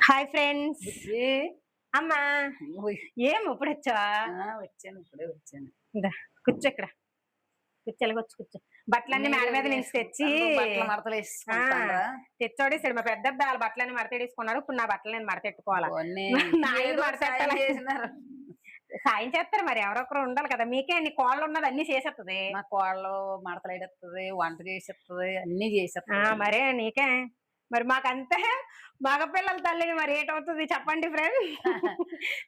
Hi friends. బుజ్జి అమ్మా ఓయ్! ఏం ఇప్పుడొచ్చావా? వచ్చాను. ఇప్పుడే వచ్చాను. ఇందా కూర్చో ఇక్కడ. కూర్చో ఎలాగొచ్చి కూర్చో. బట్టలన్నీ మేడ మీద నుంచి తెచ్చి వేసుకుంటాండ్రు. బట్టలు ఆ! మడతలేసుకుంటాండ్రా? తెచ్చోడేసాడు మా పెద్దబ్బాయి ఆళ్ళ బట్టలన్నీ మడతేడేసుకున్నారు. ఇప్పుడు నా బట్టలు నేను మడతెట్టుకోవాలా. పోనీ నాయి ఏదో సాయం మడతెట్టాలా? చేసినారు. సాయం చేస్తారు మరి ఎవరో ఒకరు ఉండాలి కదా! మీకే ఎన్ని కోళ్ళున్నది అన్నీ చేసేత్తది. మా కోడలు మడతలేడెత్తది, వంట చేసేత్తది, అన్నీ చేసేత్తది. మరే నీకే. మరి మాకంతే మగ పిల్లల తల్లిని మరి ఏటవుతది చెప్పండి ఫ్రెండ్.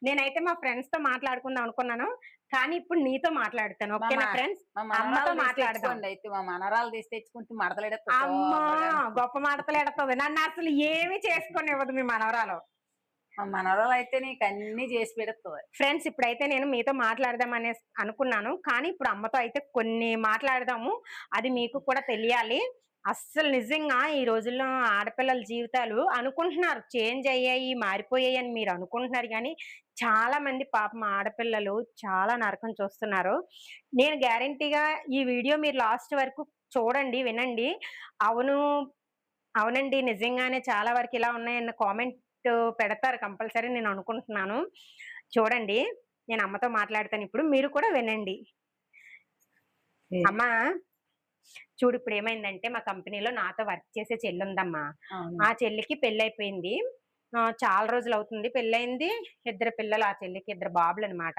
నేనైతే మా ఫ్రెండ్స్‌తో మాట్లాడుకుందాం అనుకున్నాను. కానీ ఇప్పుడు నీతో మాట్లాడతాను. మా ఓకేనా మా ఫ్రెండ్స్? మా అమ్మతో మనవరాలు తీసి మాట్లాడదాం. తెచ్చుకోండి అయితే. మా మనవరాలు తీసి తెచ్చుకుంటే మడతలేడెత్తది అమ్మా! శుభ్రంగాను. గొప్ప మాటలెడతది. నన్నసలు ఏమి చేసుకోనివ్వదు మీ మనవరాలు. మా మనవరాలయితే నీకన్నీ చేసి పెడతది. ఫ్రెండ్స్ ఇప్పుడైతే నేను మీతో మాట్లాడదాం అనుకున్నాను. కానీ ఇప్పుడు అమ్మతో అయితే కొన్ని మాట్లాడదాము. అది మీకు కూడా తెలియాలి. అస్సలు నిజంగా ఈ రోజుల్లో ఆడపిల్లల జీవితాలు అనుకుంటున్నారు చేంజ్ అయ్యాయి, మారిపోయాయి అని మీరు అనుకుంటున్నారు గానీ, చాలా మంది పాపం ఆడపిల్లలు చాలా నరకం చూస్తున్నారు. నేను గ్యారంటీగా ఈ వీడియో మీరు లాస్ట్ వరకు చూడండి, వినండి. అవును, అవునండి. నిజంగానే చాలా వరకు ఇలా ఉన్నాయన్న కామెంట్ పెడతారు కంపల్సరీ నేను అనుకుంటున్నాను. చూడండి. నేను అమ్మతో మాట్లాడతానిప్పుడు. మీరు కూడా వినండి. ఏ అమ్మా, చూడు ఇప్పుడేమైందంటే మా కంపెనీలో నాతో వర్క్ చేసే చెల్లుందమ్మా. అవును. ఆ చెల్లికి పెళ్లయిపోయింది. చాలా రోజులవుతుంది పెళ్లయింది. ఇద్దరు పిల్లలు ఆ చెల్లికి, ఇద్దరు బాబులనమాట.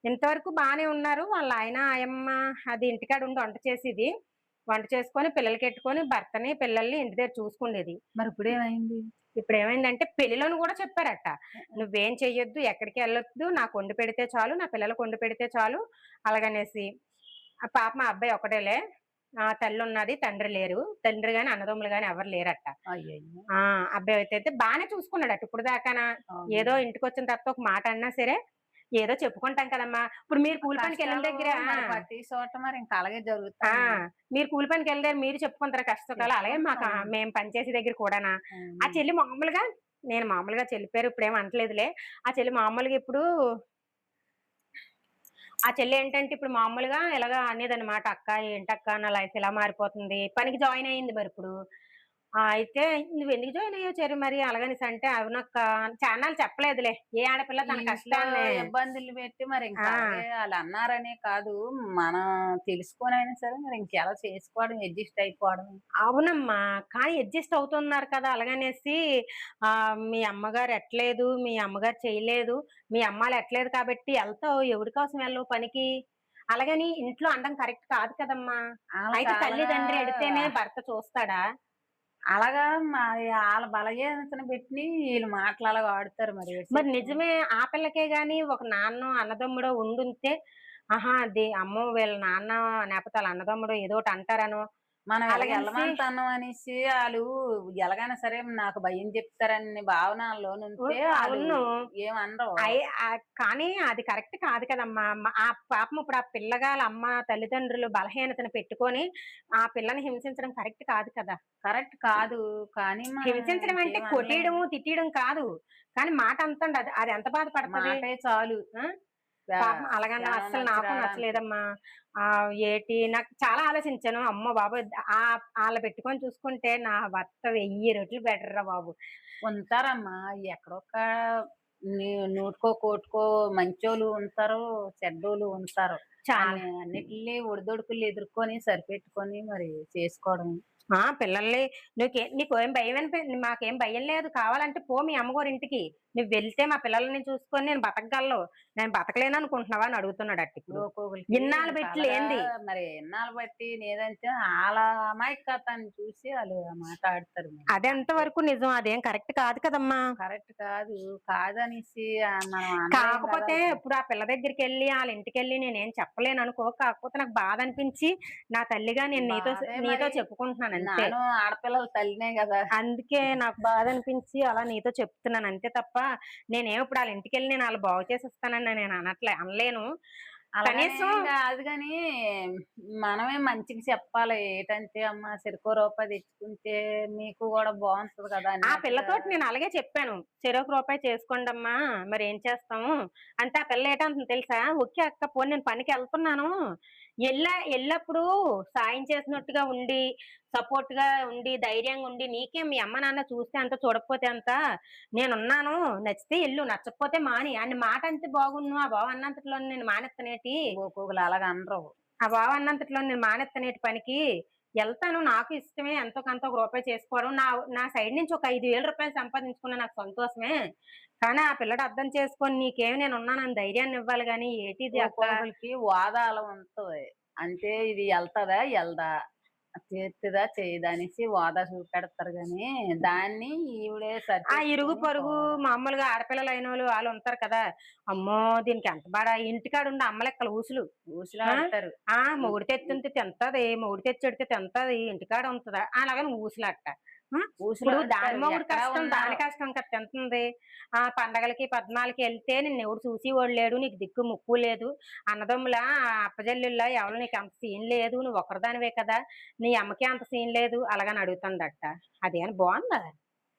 ఇంతవరకు బానే ఉన్నారు. వాళ్ళ ఆయన, ఆయమ్మ అది ఇంటికాడుండి వంట చేసేది. వంట చేసుకొని, పిల్లలకెట్టుకొని, భర్తని, పిల్లల్ని ఇంటి దగ్గర చూసుకుండేది. మరిప్పుడేమైంది? ఇప్పుడేమైందంటే పెళ్లిలోను గూడా చెప్పారట. "నువ్వేం చెయ్యొద్దు, ఎక్కడికెళ్ళొద్దు, నాకు వండి పెడితే చాలు, నా పిల్లలకి వండి పెడితే చాలు" అలాగనేసి. పాపం ఆ అబ్బాయి ఒక్కడేలే. తల్లున్నది, తండ్రి లేరు. తండ్రి గాని, అన్నదమ్ములు గాని ఎవరు లేరట. అయ్యయ్యో! ఆ! అబ్బాయయితే బానే చూసుకున్నాడట ఇప్పుడు దాకాన. అవును. ఏదో ఇంటికొచ్చిన తర్వాత ఒక మాట అన్నా సరే, ఏదో చెప్పుకుంటాం కదమ్మా! ఇప్పుడు మీరు కూలి పనికెళ్ళిన కష్టాలు దగ్గర మరి ప్రతి చోట మరి ఇంక అలాగే ఆ! జరుగుతాయి. మీరు కూలి పనికెళ్ళారు మీరు చెప్పుకుంటారా కష్టసుఖాలు. అలాగే చెప్పుకుంటాం. మేము పనిచేసే దగ్గర కూడానా. ఆ హ్మ్. చెల్లి మామూలుగా నేను మామూలుగా చెల్లి పేరు ఇప్పుడేం అనట్లేదులే. ఆ చెల్లి మామూలుగా ఇప్పుడు ఆ చెల్లేంటంటే ఇప్పుడు మామూలుగా ఇలాగా అనేదనమాట. "అక్క ఏంటక్క నా లైఫ్ ఇలా మారిపోతుంది." పనికి జాయిన్ అయింది మరిప్పుడు. అయితే "నువ్వెందుకు జాయిన్ అయ్యావు చెర్రి మరి?" అలాగనేసంటే, "అవునక్క" చాన్నాళ్ళు చెప్పలేదులే. ఏ ఆడపిల్ల ఈ తన ఇంట్లో కష్టాన్ని ఇబ్బందులు పెట్టి మరి ఇంక అలాగే ఆ! ఆళ్ళన్నారనే కాదు, మనం తెలుసుకొనైనా సరే మరి ఇంకెలా చేసుకోవడం, అడ్జస్ట్ అయిపోవడం. అవునమ్మా. కానీ అడ్జస్ట్ అవుతున్నారు కదా! అలాగనేసి మీ అమ్మగారు ఎట్టలేదు, మీ అమ్మగారు చేయలేదు, మీ అమ్మాళ్ళు ఎట్టలేదు కాబట్టి ఎళ్తావు. ఎవరి కోసం ఎళ్ళవు పనికి? అలాగని ఇంట్లో అనడం కరెక్ట్ కాదు కదమ్మా! అయితే ఆళ్ళకాళ్ళగా తల్లిదండ్రి ఎడితేనే భర్త చూస్తాడా? అలాగా మరి ఆళ్ళ బలహీనతను బెట్టి ఈళ్ళు మాటలు అలాగా ఆడుతారు మరి ఏటి మరి చేత్తాం. నిజమే. ఆ పిల్లకే గాని ఒక నాన్నో, అన్నదమ్ముడో ఉండుంటే, ఆహా! అమ్మో! వీళ్ళ నాన్న లేపోతే ఆళ్ళ అన్నదమ్ముడో ఏదోటి అంటారనో, మనం అలాగనేసి ఎళ్ళమంటున్నాం అనేసి ఆళ్ళు ఎలాగైనా సరే నాకు భయం చెప్తారనే భావన ఆళ్ళలోనుంటే ఆళ్ళు అవును. ఏమనరు. కానీ అది కరెక్ట్ కాదు కదమ్మా! ఆ పాపం ఇప్పుడు ఆ పిల్లగాళ్ళ అమ్మ, తల్లిదండ్రులు బలహీనతను పెట్టుకొని, ఆ పిల్లని హింసించడం కరెక్ట్ కాదు కదా! కరెక్ట్ కాదు. కానీ మనం హింసించడం అంటే ఇంకేం అనలేం. కొట్టేయడము, తిట్టేయడం కాదు. కానీ మాట అంతండి అది అది ఎంత బాధపడతది? మాటే చాలు. ఆ! గా పాపం అలాగనడం జనం అస్సలు నచ్చి నాకు రావడానికి. నచ్చలేదమ్మా. నాకు చాలా ఆలోచించాను. అమ్మ బాబోయ్! ఆళ్ళని పెట్టుకొని చూసుకుంటే నా భర్త 1000 రెట్లు బెటర్‌రా బాబు. ఉంటారమ్మా. ఎక్కడొక నూటికో, కోటికో మంచోళ్ళు ఉంటారు, చెడ్డోళ్ళు ఉంటారు. చాలా అన్నిటిని ఒడిదుడుకులు ఎదుర్కొని సరిపెట్టుకొని మరి చేసుకోవడం. పిల్లల్ని నీకేం మాకేం భయం లేదు. కావాలంటే పో మీ అమ్మగోరింటికి. నువ్వెళ్తే మా పిల్లల్ని చూసుకొని నేను బతకగలను. నేను బతకలేననుకుంటున్నావా అని అడుగుతున్నాడట ఇప్పుడు. ఒక్కొక్కళ్ళకి ఇన్నాళ్ళు ఇంక పెట్టి అలాగా లేనిది. మరి ఇన్నాళ్ళు బట్టి నేదంటే ఆళ్ళ అమాయకతని చూసి ఆళ్ళు ఆ మాట ఆడతారు మరి. అదెంత అంతే. వరకు నిజం? అదేం కరెక్ట్ కాదు కదమ్మా! కరెక్ట్ కాదు. కాదనేసి మనం అనలేం గదా! కాకపోతే ఇప్పుడు. ఇప్పుడు ఆ పిల్ల దగ్గరికెళ్ళి, ఆళ్ళింటికెళ్ళి నేనేం చెప్పలేననుకో. కాకపోతే నాకు బాధనిపించి, నా తల్లిగా నేను బాధే నీతో మరి. చెప్పుకుంటున్నానంతే. నాను ఆడపిల్లల తల్లినే గదా! అందుకే నాకు బాధనిపించి అలా నీతో చెప్తున్నాను అంతే తప్ప, నేనేమి ఇప్పుడు ఆళ్ళింటికెళ్ళి నేను ఆళ్ళని బాగు చేసేస్తానని నేను అనలేను. కనీసం అలాగనేం గాదు గానీ, మనమే మంచికి చెప్పాలి. ఏటంటే, "అమ్మ చెరుకో రూపాయి తెచ్చుకుంటే మీకు గూడా బావుంటది గదా!" ఆ అన్నట్టుగా. పిల్లతోటి నేను అలాగే చెప్పాను. "చెరొక రూపాయి చేసుకోండమ్మా! మరేం చేస్తాము?" అంటే ఆ పిల్ల ఏటంటుంది తెలుసా? "ఓకే అక్క పోనీ నేను పనికెళ్తున్నాను. ఎల్లప్పుడు సాయం చేసినట్టుగా ఉండి, సపోర్ట్‌గా ఉండి, ధైర్యంగా ఉండి, నీకే మీ అమ్మ, నాన్న చూస్తే అంత, చూడకపోతే అంత, నేనున్నాను, నచ్చితే ఎళ్ళు, నచ్చకపోతే మానేయి అని మాటంటే బాగున్ను. ఆ బావ అన్నంతట్లోనే నేను మానేత్తనేటి? ఒక్కొక్కళ్ళు అలాగ అనరు. ఆ బావ అన్నంతట్లో నేను మానేత్తనేటి పనికి? ఎళ్తాను. నాకు ఇష్టమే ఎంతో కొంత ఒక రూపాయి చేసుకోవడం. నా నా సైడ్ నుంచి ఒక రూ. 5,000 సంపాదించుకున్నా నాకు సంతోషమే. కానీ ఆ పిల్లాడు అర్థం చేసుకొని నీకేమి నేనున్నానని ధైర్యాన్నివ్వాలి గానీ, ఏటిది అక్క? ఒక్కొక్కళ్ళకి వాదాలు ఉంటది. అంటే ఇది ఎళ్తదా? ఎళ్దా? చేత్తదా? చేయదా? అనేసి వాదా చూపెడతారు గానీ, దాన్ని ఈవిడే ఆ ఇరుగు సరిపెట్టుకొని పొరుగు పోవాలి. మామూలుగా ఆడపిల్లలైనోళ్ళు ఆళ్ళుంటారు కదా! అమ్మో! దీనికి ఎంత బాడ ఇంటికాడుండి అమ్మలెక్కల ఊసులు. ఆ! ఊసులాడతారు. ఆ! హ్మ్. మొగుడు హ్మ్. తెత్తుంటే తింటది. మొగుడు తెచ్చెడితే తింటది. ఇంటికాడ ఉంటదా? అలాగని ఊసులాట. ఆ! ఇప్పుడు దాని ఊసులాడతారు. మొగుడు ఎక్కడ కష్టం దాని ఉన్నారు. కష్టం కదా తింటుంది. పండగలకి, పద్నాలకి ఎళ్తే నిన్నెవడు చూసేవాడు లేడు. నీకు దిక్కు ముక్కు లేదు. అన్నదమ్ములా, అప్పజెల్లుల్లా ఎవరు నీకంత సీన్ లేదు. నువ్వొక్కడిదానివే కదా! నీ అమ్మకి అంత సీన్ లేదు. అలాగని అడుగుతుందట. అదేమన్నా బావుందా?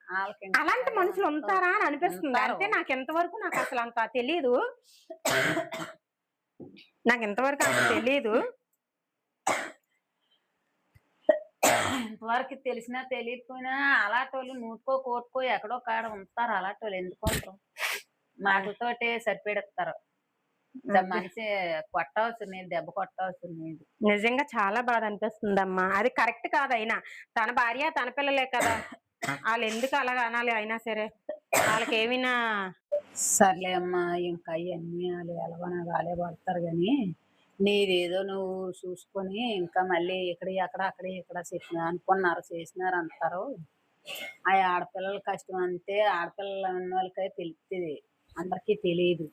ఆళ్ళకింక అలాంటి అలాగే ఉంటది. మనుషులుంటారా అని అనిపిస్తుంది. ఉంటారు. అంటే నాకింతవరకు నాకసలంత తెలీదు. నాకింతవరకు అంత తెలీదు. ఇంతవరకు తెలిసినా తెలియకపోయినా అలాటోళ్ళు నూటికో, కోటికో ఎక్కడో కాడ ఉంటారు అలాటోళ్ళు. ఎందుకుండరు? అది. మాటలతోటే సరిపెడతారు. అది. మనిషి కొట్టాల్సినది, దెబ్బ కొట్టాల్సినది. నిజంగా చాలా బాధనిపిస్తుందమ్మా. అది కరెక్ట్ కాదయినా. తన భార్య, తన పిల్లలే కదా! ఆళ్ళెందుకు అలాగ అనాలి అయినా సరే? ఆళ్ళకేమైనా సర్లే అమ్మా! ఇంకా అయన్నీ ఆళ్ళు ఎలాగోలా వాళ్ళే పడతారు గానీ, నీదేదో నువ్వు చూసుకొని ఇంకా మళ్ళీ ఇక్కడియి అక్కడ, అక్కడియి ఇక్కడ అనుకున్నారు, చేసినారంటారు. ఆ ఆడపిల్లల కష్టం అంతే ఆడపిల్లలున్నోళ్ళకే తెలుత్తది. అందరికీ తెలీదు.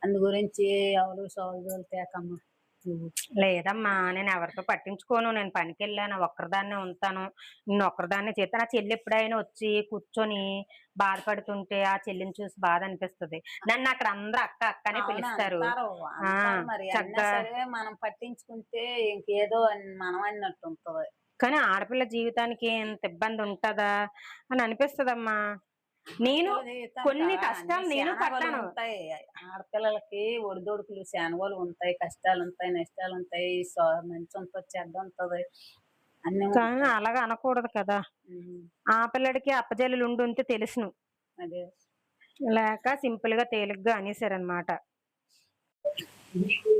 అందు గురించి ఎవరు సోదలు తేకమ్మా నువ్వు. లేదమ్మా. నేనెవరితో పట్టించుకోను. నేను పనికెళ్ళాను. ఒక్కరిదాన్నే ఉంటాను. నేనొక్కరిదాన్నే చేత్తా. నా చెల్లెప్పుడైనా వచ్చి కూర్చొని బాధపడుతుంటే, ఆ చెల్లిని చూసి బాధనిపిస్తది. నన్నక్కడ అందరూ అక్క, అక్క అనే అవును. పిలుస్తారు. అంటారు. ఆ! అంటారు మరి. అయినా చక్కగా సరే మనం పట్టించుకుంటే ఇంకేదో మనం అన్నట్టుంటది. కానీ ఆడపిల్ల జీవితానికి ఇంత ఇబ్బందుంటదా అని అనిపిస్తదమ్మా. నేను ఆడపిల్ల జీవితం కొన్ని కదా! అన్ని కష్టాలు నేను పడ్డాను. శానగోలుంటాయి. ఆడపిల్లలకి ఒడిదుడుకులు, శానగోలుంటాయి, కష్టాలుంటాయి, నష్టాలుంటాయి, మంచుంటది, చెడ్డుంటది. అన్నీ కానీ ఉంటాయి. అలాగ అనకూడదు కదా! హ్మ్. ఆ పిల్లాడికి అప్పజెల్లులుండుంటే తెలుసును. అదే. లేక సింపుల్‌గా తేలిగ్గా అనేసారనమాట.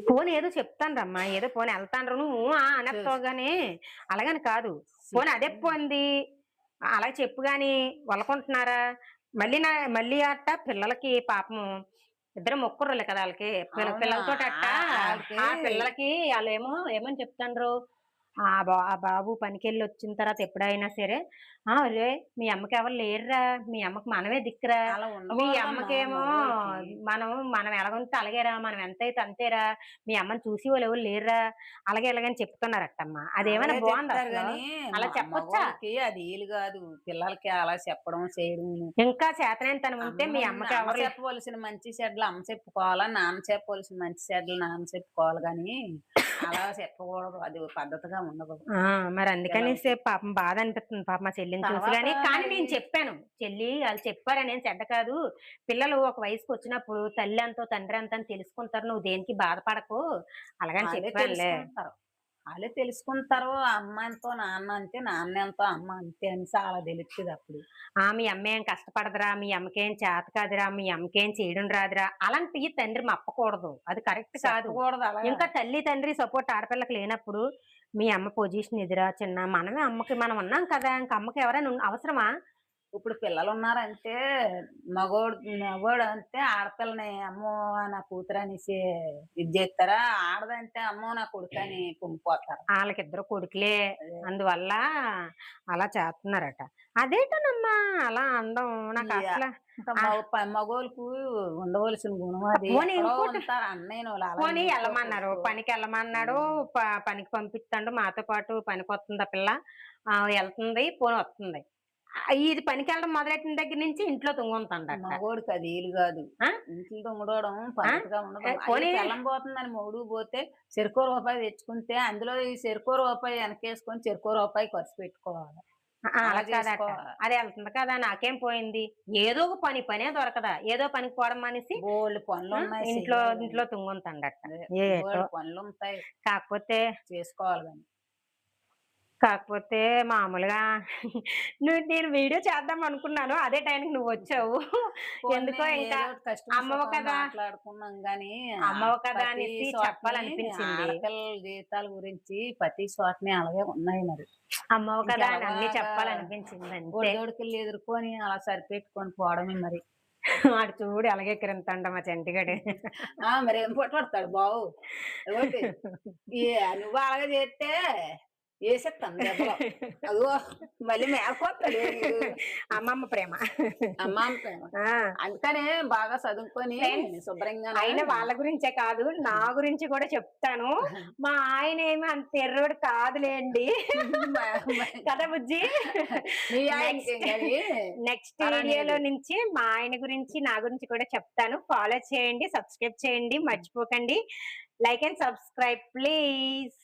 పోనీ ఏదో చెప్తానురమ్మా. ఏదో పోనీ ఎళ్తానురు నువ్వు ఆ! చూసి అనేత్తావు గానీ, అలాగని కాదు. పోనీ చెప్పి అదెప్పుంది? అలా చెప్పు గాని వలుకుంటున్నారా? మళ్ళీ అట్ట పిల్లలకి పాపం ఇద్దరు ముగ్గురోళ్ళే కదా! ఆళ్ళకి. అవును. పిల్లలతోటట్ట ఆళ్ళకి ఆ పిల్లలకి ఆళ్ళేమో ఏమని చెప్తాండ్రు? ఆ బాబు పనికెళ్ళొచ్చిన తర్వాత ఎప్పుడైనా సరే, "ఒరేయ్! మీ అమ్మకెవరు లేరురా! మీ అమ్మకి మనమే దిక్కురా! అలా మీ ఉండకూడదమ్మా అమ్మకేమో మగోళ్ళకి. మనం ఎలాగుంటే అలాగేరా! మనం ఎంతైతే అంతేరా! మీ అమ్మని చూసేవాళ్ళు ఎవరు లేరురా!" అలాగే ఇలాగని చెప్తున్నారట్టమ్మా. అదేమన్నా అలాగే బావుందా చెప్తారు అసలు? గానీ, అలా చెప్పొచ్చా? మగోళ్ళకి అది ఈలు గాదు. పిల్లలకి అలా చెప్పడం, చేయడం. ఇంకా చేతనైతనం ఉంటే మీ అమ్మ అమ్మకెవరు చెప్పవలసిన మంచి చెడ్డలు అమ్మ చెప్పుకోవాలా, నాన్న చెప్పవలసిన మంచి చెడ్డలు నాన్న చెప్పుకోవాలి గానీ, అలా చెప్పకూడదు. అది పద్ధతిగా ఉండదు ఆ! మరందుకనేసే పిల్లలకి. పాపం బాధనిపిస్తుంది పాపం మా చెల్లిని చూసి తర్వాత గాని. కానీ మరి నేను చెప్పాను. చెల్లి ఆళ్ళు చెప్పారనేం చెడ్డ కాదు. పిల్లలు ఒక వయసుకొచ్చినప్పుడు తల్లంతో, తండ్రంతో అని తెలుసుకుంటారు. నువ్వు దేనికి బాధపడకు. అలాగని ఆళ్ళే చెప్పానులే. తెలుసుకుంటారు. ఆళ్ళే తెలుసుకుంటారు. అమ్మ ఎంతో, నాన్న అంతే, నాన్న ఎంతో, అమ్మ అంతే అనేసి ఆళ్ళకి తెలుస్తదప్పుడు. మీ అమ్మేం కష్టపడదురా, మీ అమ్మకేం చేత కాదురా, మీ అమ్మకేం చేయడం రాదురా, అలాంటియి తండ్రి మప్పకూడదు. అది కరెక్ట్ కాదు. చెప్పకూడదు అలాగా. ఇంకా తల్లి, తండ్రి సపోర్ట్ ఆడపిల్లకి లేనప్పుడు, మీ అమ్మ పొజిషన్ ఇదిరా చిన్న, మనమే అమ్మకి మనం ఉన్నాం కదా! ఇంక అమ్మకి ఎవరైనా అవసరమా? ఇప్పుడు పిల్లలున్నారంటే మగోడంటే ఆడపిల్లని అమ్మో! నా కూతురనేసి ఇది జేత్తారా? ఆడదంటే అమ్మో! నా కొడుకని పొంగిపోతారు. ఆళ్ళకిద్దరు కొడుకులే. అదే. అందువల్ల అలా చేత్తన్నారట. అదేంటోనమ్మా అలా అనడం ఈ నాకసల ఇంకా ఆహ్, మగోళ్ళకు ఉండవలసిన గుణం అది. పోనీ ఎక్కడో ఇంకోటి ఉంటారు అన్నయ్యనోళ్ళు అలా పోనీ నూటికో, ఎళ్ళమన్నారు. కోటికో. పనికెళ్ళమన్నాడు. హ్మ్. ప పనికి పంపిత్తండు. మాతో పాటు పనికొత్తుంది ఆ పిల్ల. ఎళ్తుంది. పోనీ వత్తుంది. ఇది పనికెళ్ళడం మొదలెట్టిన దగ్గర నుంచి ఇంట్లో తుంగుతుందట. మగోడికి అది ఈలు గాదు. ఆ! ఇంట్లో ముడవడం ఆ! పద్ధతిగా ఉండదు. అయ్యో! పోనీ పెళ్ళాం పోతుందని మొగుడు పోతే చెరకో రూపాయి తెచ్చుకుంటే, అందులో ఈ చెరకో రూపాయి వెనకేసుకొని చెరకో రూపాయి ఖర్చు పెట్టుకోవాలి. అలా అలా కాదట. చేసుకోవాలి. అది ఎళ్తుంది కదా! నాకేం పోయింది. ఏదో ఒక పనే దొరకదా? ఏదో పనికి పోవడం మానేసి బోలెడు పనులున్నాయి ఇంట్లో చెయ్యాలి గాని. ఇంట్లో తుంగుంతండట. అదే ఏటో బోలెడు పనులుంటాయి కాకపోతే చేసుకోవాలి గాని. కాకపోతే మామూలుగా నేను వీడియో చేద్దాం అనుకున్నాను. అదే టైంకి నువ్వొచ్చావు. పోన్లే ఎందుకో ఇంకా ఏదో ఒకటి కష్టం అమ్మవు సుఖం కదా! మాట్లాడుకున్నాం గానీ, అమ్మవు కదా ప్రతి అనేసి చోటని చెప్పాలనిపించింది. ఆడపిల్లల జీవితాల గురించి ప్రతి చోటని అలాగే ఉన్నాయి మరి. అమ్మవు కదా అని అన్నీ ఇంకెలాగా చెప్పాలనిపించింది అంతే. ఒడిదొడుకులు ఎదుర్కొని అలా సరిపెట్టుకొని పోవడమే మరి. ఆడు చూడు ఎలాగెక్కిరింతాండో మా చంటిగాడు. మరేం పడతాడు బావు. అదోటి ఈ నువ్వు అలాగే చేస్తే ఏసేత్తాను దెబ్బలు. అదిగో మళ్ళీ మేకొత్తాడు వీడు. అమ్మమ్మ ప్రేమ. అమ్మాం ప్రేమ. ఆ! అందుకనే బాగా చదువుకొని ఫ్రెండ్స్ శుభ్రంగాన అయినా వాళ్ళ గురించే కాదు, నా గురించి కూడా చెప్తాను. మా ఆయనేమి అంత ఎర్రోడు కాదులేండి. మ మ కదా బుజ్జి? మీ నెక్స్ట్ ఆయనకేం గాని నెక్స్ట్ వీడియోలో అలానేది. నుంచి మా ఆయన గురించి, నా గురించి కూడా చెప్తాను. ఫాలో చేయండి, సబ్స్క్రైబ్ చేయండి, మర్చిపోకండి. Like and subscribe please.